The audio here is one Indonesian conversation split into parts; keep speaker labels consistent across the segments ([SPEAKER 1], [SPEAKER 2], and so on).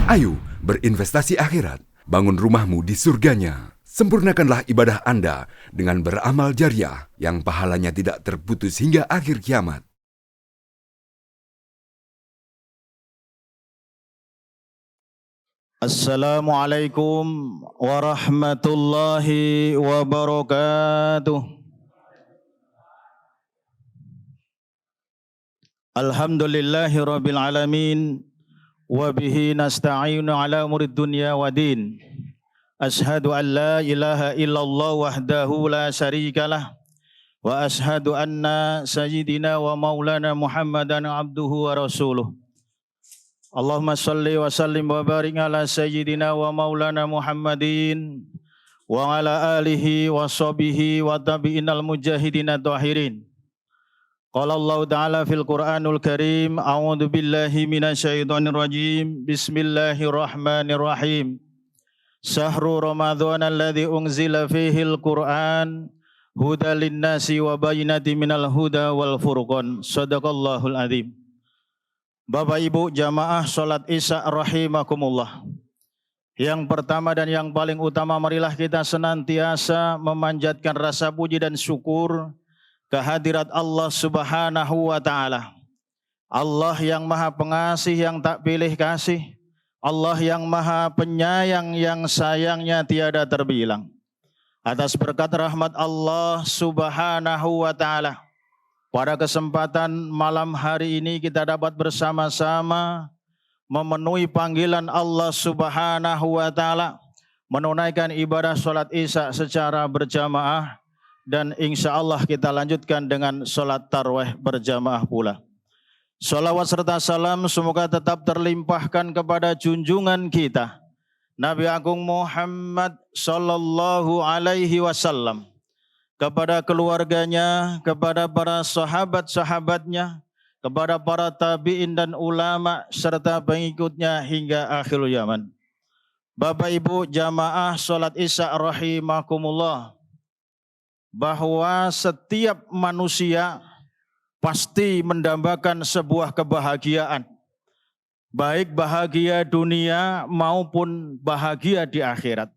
[SPEAKER 1] Ayo berinvestasi akhirat, bangun rumahmu di surganya. Sempurnakanlah ibadah Anda dengan beramal jariah yang pahalanya tidak terputus hingga akhir kiamat.
[SPEAKER 2] Assalamualaikum warahmatullahi wabarakatuh. Alhamdulillahi rabbil alamin. Wabihi nasta'inu ala umurid dunya wa din. Ashhadu an la ilaha illallah wahdahu la syarikalah. Wa ashhadu anna sayyidina wa maulana Muhammadan abduhu wa rasuluh. Allahumma salli wa sallim wa barik ala sayyidina wa maulana Muhammadin wa ala alihi wa sahbihi wa tabi'inal mujahidina tahirin. Qala Allah Ta'ala fil Qur'anul Karim, a'udzu billahi minasyaitonir rajim. Bismillahirrahmanirrahim. Syahrul Ramadhan alladzi unzila fihil Qur'an hudal linnasi wa bayyinatin minal huda wal furqan. Shadaqallahul adzim. Bapak Ibu jamaah salat Isya rahimakumullah. Yang pertama dan yang paling utama, marilah kita senantiasa memanjatkan rasa puji dan syukur kehadirat Allah Subhanahu wa Ta'ala. Allah yang Maha Pengasih yang tak pilih kasih, Allah yang Maha Penyayang yang sayangnya tiada terbilang. Atas berkat rahmat Allah Subhanahu wa Ta'ala, pada kesempatan malam hari ini kita dapat bersama-sama memenuhi panggilan Allah Subhanahu wa Ta'ala, menunaikan ibadah salat Isya secara berjamaah. Dan insya Allah kita lanjutkan dengan sholat tarawih berjamaah pula. Sholawat serta salam semoga tetap terlimpahkan kepada junjungan kita Nabi Agung Muhammad Sallallahu Alaihi Wasallam, kepada keluarganya, kepada para sahabat-sahabatnya, kepada para tabi'in dan ulama serta pengikutnya hingga akhir zaman. Bapak Ibu jamaah sholat Isya rahimakumullah, bahwa setiap manusia pasti mendambakan sebuah kebahagiaan, baik bahagia dunia maupun bahagia di akhirat.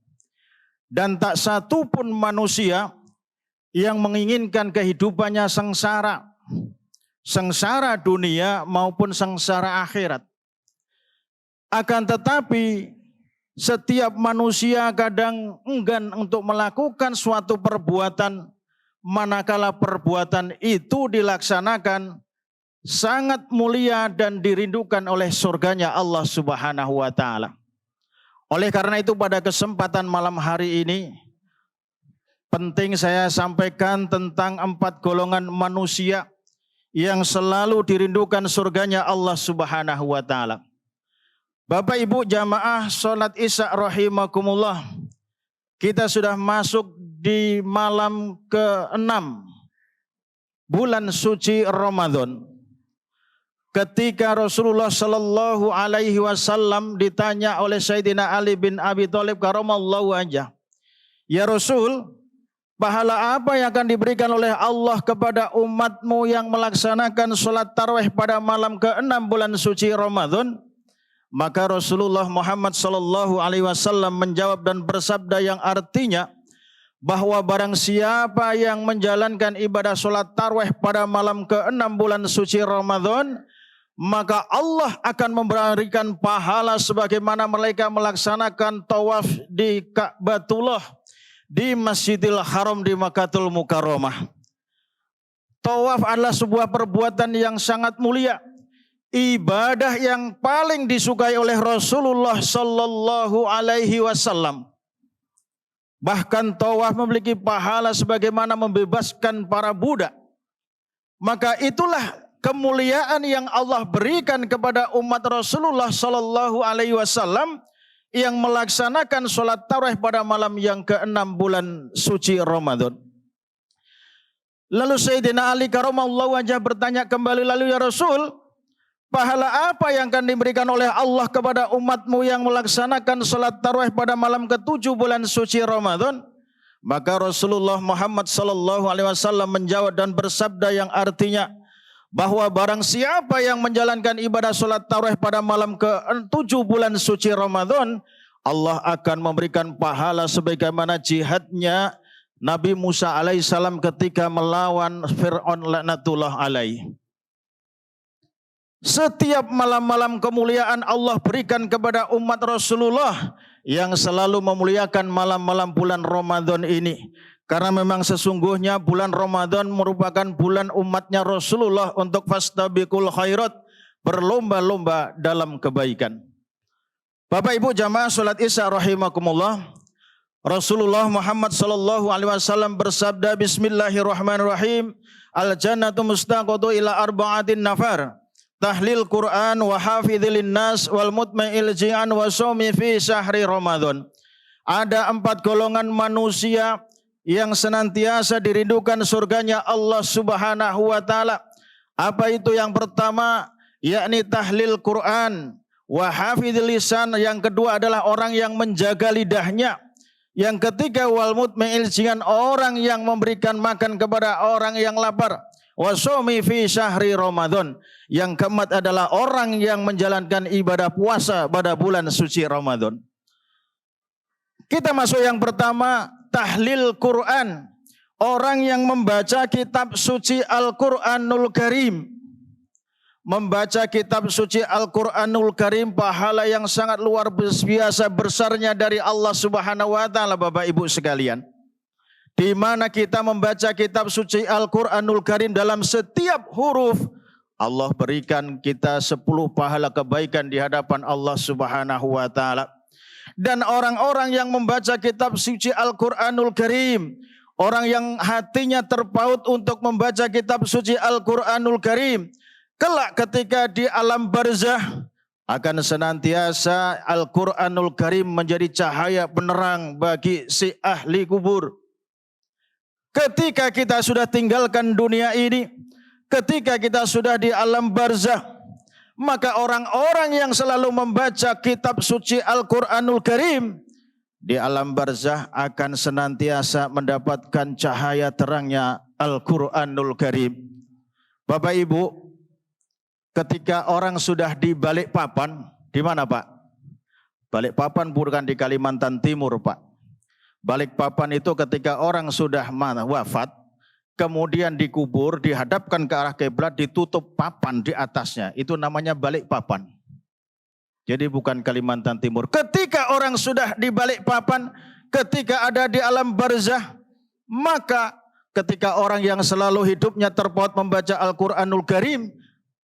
[SPEAKER 2] Dan tak satu pun manusia yang menginginkan kehidupannya sengsara, sengsara dunia maupun sengsara akhirat. Akan tetapi setiap manusia kadang enggan untuk melakukan suatu perbuatan, manakala perbuatan itu dilaksanakan sangat mulia dan dirindukan oleh surganya Allah Subhanahu wa Ta'ala. Oleh karena itu pada kesempatan malam hari ini penting saya sampaikan tentang 4 golongan manusia yang selalu dirindukan surganya Allah Subhanahu wa Ta'ala. Bapak Ibu jamaah sholat Isya rahimakumullah, kita sudah masuk di malam ke-6 bulan suci Ramadan. Ketika Rasulullah Sallallahu Alaihi Wasallam ditanya oleh Sayyidina Ali bin Abi Thalib karamallahu wajhah, ya Rasul, pahala apa yang akan diberikan oleh Allah kepada umatmu yang melaksanakan sholat tarawih pada malam ke-6 bulan suci Ramadan? Maka Rasulullah Muhammad Sallallahu Alaihi Wasallam menjawab dan bersabda yang artinya bahwa barang siapa yang menjalankan ibadah sholat tarawih pada malam ke-6 bulan suci Ramadan, maka Allah akan memberikan pahala sebagaimana mereka melaksanakan tawaf di Ka'batullah, di Masjidil Haram di Makkatul Mukarramah. Tawaf adalah sebuah perbuatan yang sangat mulia, ibadah yang paling disukai oleh Rasulullah Sallallahu Alaihi Wasallam. Bahkan tawaf memiliki pahala sebagaimana membebaskan para budak. Maka itulah kemuliaan yang Allah berikan kepada umat Rasulullah Sallallahu Alaihi Wasallam yang melaksanakan sholat tarawih pada malam yang ke-6 bulan suci Ramadan. Lalu Sayyidina Ali karamallahu wajhah bertanya kembali, lalu ya Rasul, pahala apa yang akan diberikan oleh Allah kepada umatmu yang melaksanakan salat tarawih pada malam ke-7 bulan suci Ramadan? Maka Rasulullah Muhammad Sallallahu Alaihi Wasallam menjawab dan bersabda yang artinya bahwa barang siapa yang menjalankan ibadah sholat tarawih pada malam ke-7 bulan suci Ramadan, Allah akan memberikan pahala sebagaimana jihadnya Nabi Musa alaihissalam ketika melawan Fir'aun laknatullah alaih. Setiap malam-malam kemuliaan Allah berikan kepada umat Rasulullah yang selalu memuliakan malam-malam bulan Ramadan ini. Karena memang sesungguhnya bulan Ramadan merupakan bulan umatnya Rasulullah untuk fastabiqul khairat, berlomba-lomba dalam kebaikan. Bapak Ibu jamaah salat Isya rahimakumullah, Rasulullah Muhammad sallallahu alaihi wasallam bersabda, bismillahirrahmanirrahim, al jannatu mustaqatu ila arba'atin nafar, tahlil Quran wa hafidhil nas wal mutma'il ji'an wa sawmi fi syahri Ramadan. Ada 4 golongan manusia yang senantiasa dirindukan surganya Allah Subhanahu wa taala. Apa itu? Yang pertama yakni tahlil Quran wa hafidhil lisan, yang kedua adalah orang yang menjaga lidahnya. Yang ketiga wal mutma'il ji'an, orang yang memberikan makan kepada orang yang lapar. Wa sawmi fi syahri Ramadan. Yang keempat adalah orang yang menjalankan ibadah puasa pada bulan suci Ramadan. Kita masuk yang pertama, tahlil Quran. Orang yang membaca kitab suci Al-Quranul Karim. Membaca kitab suci Al-Quranul Karim, pahala yang sangat luar biasa besarnya dari Allah Subhanahu wa taala, Bapak Ibu sekalian. Di mana kita membaca kitab suci Al-Quranul Karim dalam setiap huruf, Allah berikan kita 10 pahala kebaikan di hadapan Allah Subhanahu wa taala. Dan orang-orang yang membaca kitab suci Al-Quranul Karim, orang yang hatinya terpaut untuk membaca kitab suci Al-Quranul Karim, kelak ketika di alam barzah akan senantiasa Al-Quranul Karim menjadi cahaya penerang bagi si ahli kubur. Ketika kita sudah tinggalkan dunia ini, ketika kita sudah di alam barzah, maka orang-orang yang selalu membaca kitab suci Al-Quranul Karim di alam barzah akan senantiasa mendapatkan cahaya terangnya Al-Quranul Karim. Bapak Ibu, ketika orang sudah di Balikpapan, di mana Pak? Balikpapan bukan di Kalimantan Timur Pak. Balikpapan itu ketika orang sudah wafat, kemudian dikubur, dihadapkan ke arah kiblat, ditutup papan di atasnya. Itu namanya Balikpapan. Jadi bukan Kalimantan Timur. Ketika orang sudah di Balikpapan, ketika ada di alam barzah, maka ketika orang yang selalu hidupnya terpaut membaca Al-Quranul Karim,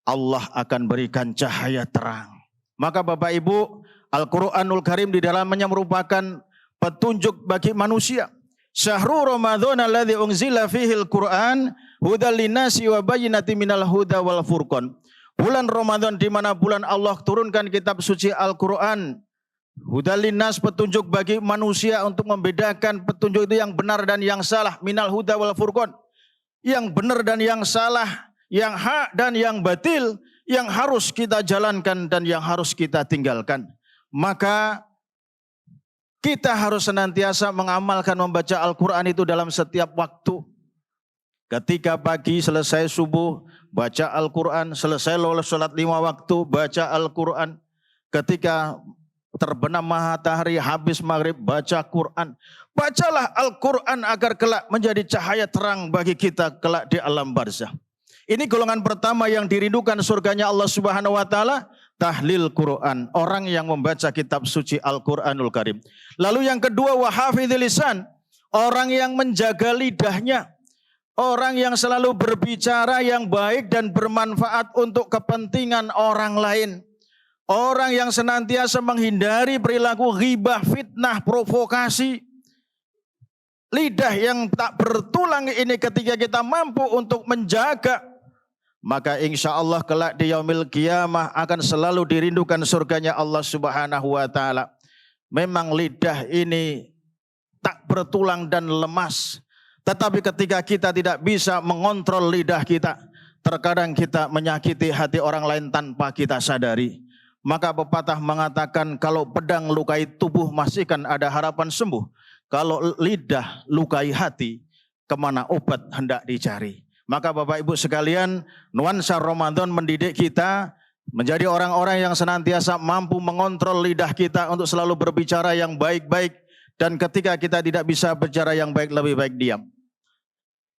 [SPEAKER 2] Allah akan berikan cahaya terang. Maka Bapak Ibu, Al-Quranul Karim di dalamnya merupakan petunjuk bagi manusia. Syahrul Ramadan alladzi unzila fihil Quran hudal linnasi wa bayyinatin minal huda wal furqan. Bulan Ramadan di mana bulan Allah turunkan kitab suci Al-Quran. Hudal linnas, petunjuk bagi manusia untuk membedakan petunjuk itu yang benar dan yang salah. Minal huda wal furqan. Yang benar dan yang salah, yang hak dan yang batil, yang harus kita jalankan dan yang harus kita tinggalkan. Maka kita harus senantiasa mengamalkan membaca Al-Quran itu dalam setiap waktu. Ketika pagi selesai subuh, baca Al-Quran. Selesai sholat 5 waktu, baca Al-Quran. Ketika terbenam matahari, habis maghrib, baca Quran. Bacalah Al-Quran agar kelak menjadi cahaya terang bagi kita kelak di alam barzah. Ini golongan pertama yang dirindukan surganya Allah Subhanahu wa taala, tahlil Quran, orang yang membaca kitab suci Al-Quranul Karim. Lalu yang kedua, wa hafidhil lisan, orang yang menjaga lidahnya, orang yang selalu berbicara yang baik dan bermanfaat untuk kepentingan orang lain. Orang yang senantiasa menghindari perilaku ghibah, fitnah, provokasi. Lidah yang tak bertulang ini ketika kita mampu untuk menjaga, maka insya Allah kelak di yaumil qiyamah akan selalu dirindukan surganya Allah Subhanahu wa taala. Memang lidah ini tak bertulang dan lemas, tetapi ketika kita tidak bisa mengontrol lidah kita, terkadang kita menyakiti hati orang lain tanpa kita sadari. Maka pepatah mengatakan kalau pedang lukai tubuh masih kan ada harapan sembuh. Kalau lidah lukai hati, kemana obat hendak dicari. Maka Bapak Ibu sekalian, nuansa Ramadan mendidik kita menjadi orang-orang yang senantiasa mampu mengontrol lidah kita untuk selalu berbicara yang baik-baik. Dan ketika kita tidak bisa bicara yang baik, lebih baik diam.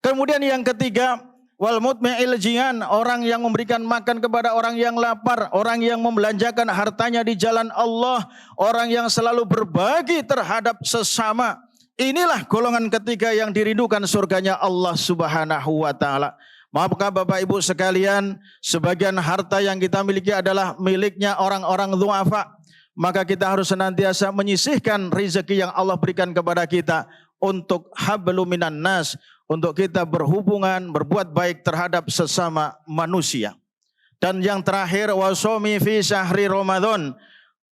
[SPEAKER 2] Kemudian yang ketiga, wal mutmi'il jian, orang yang memberikan makan kepada orang yang lapar, orang yang membelanjakan hartanya di jalan Allah, orang yang selalu berbagi terhadap sesama. Inilah golongan ketiga yang dirindukan surganya Allah Subhanahu wa taala. Maka Bapak Ibu sekalian, sebagian harta yang kita miliki adalah miliknya orang-orang du'afa. Maka kita harus senantiasa menyisihkan rezeki yang Allah berikan kepada kita untuk hablum minan nas, untuk kita berhubungan, berbuat baik terhadap sesama manusia. Dan yang terakhir, wasomi fi syahri Ramadan,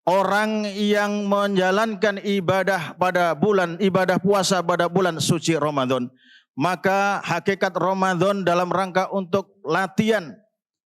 [SPEAKER 2] orang yang menjalankan ibadah puasa pada bulan suci Ramadan. Maka hakikat Ramadan dalam rangka untuk latihan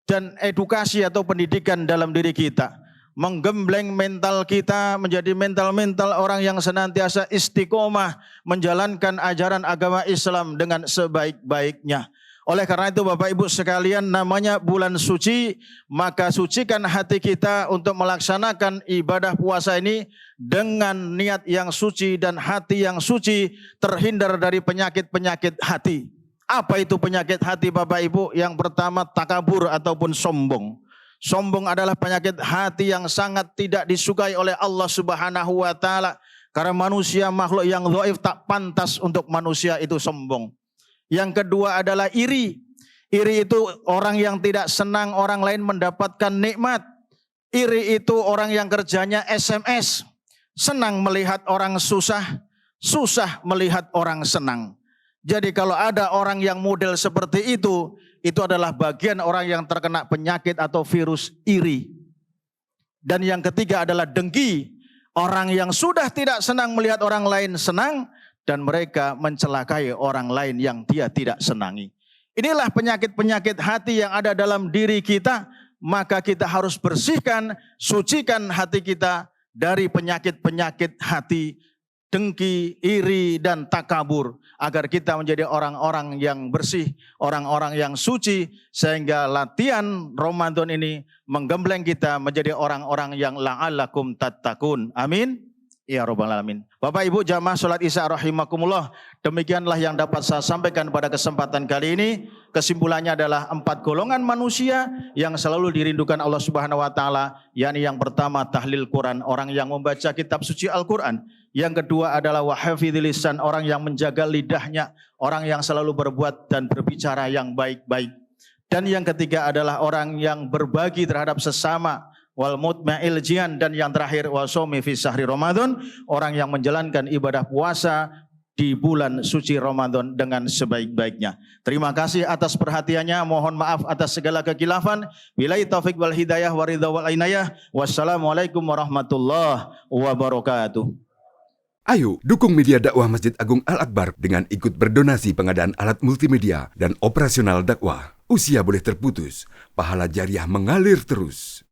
[SPEAKER 2] dan edukasi atau pendidikan dalam diri kita. Menggembleng mental kita menjadi mental orang yang senantiasa istiqomah menjalankan ajaran agama Islam dengan sebaik-baiknya. Oleh karena itu Bapak Ibu sekalian, namanya bulan suci, maka sucikan hati kita untuk melaksanakan ibadah puasa ini dengan niat yang suci dan hati yang suci, terhindar dari penyakit-penyakit hati. Apa itu penyakit hati Bapak Ibu? Yang pertama, takabur ataupun sombong. Sombong adalah penyakit hati yang sangat tidak disukai oleh Allah Subhanahu wa taala. Karena manusia makhluk yang dhaif, tak pantas untuk manusia itu sombong. Yang kedua adalah iri. Iri itu orang yang tidak senang orang lain mendapatkan nikmat. Iri itu orang yang kerjanya SMS. Senang melihat orang susah, susah melihat orang senang. Jadi kalau ada orang yang model seperti itu adalah bagian orang yang terkena penyakit atau virus iri. Dan yang ketiga adalah dengki. Orang yang sudah tidak senang melihat orang lain senang, dan mereka mencelakai orang lain yang dia tidak senangi. Inilah penyakit-penyakit hati yang ada dalam diri kita, maka kita harus bersihkan, sucikan hati kita dari penyakit-penyakit hati, dengki, iri, dan takabur, agar kita menjadi orang-orang yang bersih, orang-orang yang suci, sehingga latihan Ramadan ini menggembleng kita menjadi orang-orang yang la'allakum tattaqun. Amin. Ya Rabbal Alamin. Bapak Ibu jamaah sholat isya rahimakumullah, demikianlah yang dapat saya sampaikan pada kesempatan kali ini. Kesimpulannya adalah 4 golongan manusia yang selalu dirindukan Allah Subhanahu wa taala, yakni yang pertama tahlil Quran, orang yang membaca kitab suci Al-Quran. Yang kedua adalah wahafidhil lisan, orang yang menjaga lidahnya, orang yang selalu berbuat dan berbicara yang baik-baik. Dan yang ketiga adalah orang yang berbagi terhadap sesama, wal mutma'il jian, dan yang terakhir wasomi fi syahri Ramadan, orang yang menjalankan ibadah puasa di bulan suci Ramadan dengan sebaik-baiknya. Terima kasih atas perhatiannya, mohon maaf atas segala kekhilafan. Billahi taufik wal hidayah wa ridha wal inayah. Wassalamualaikum warahmatullahi wabarakatuh.
[SPEAKER 1] Ayo dukung media dakwah Masjid Agung Al-Akbar dengan ikut berdonasi pengadaan alat multimedia dan operasional dakwah. Usia boleh terputus, pahala jariah mengalir terus.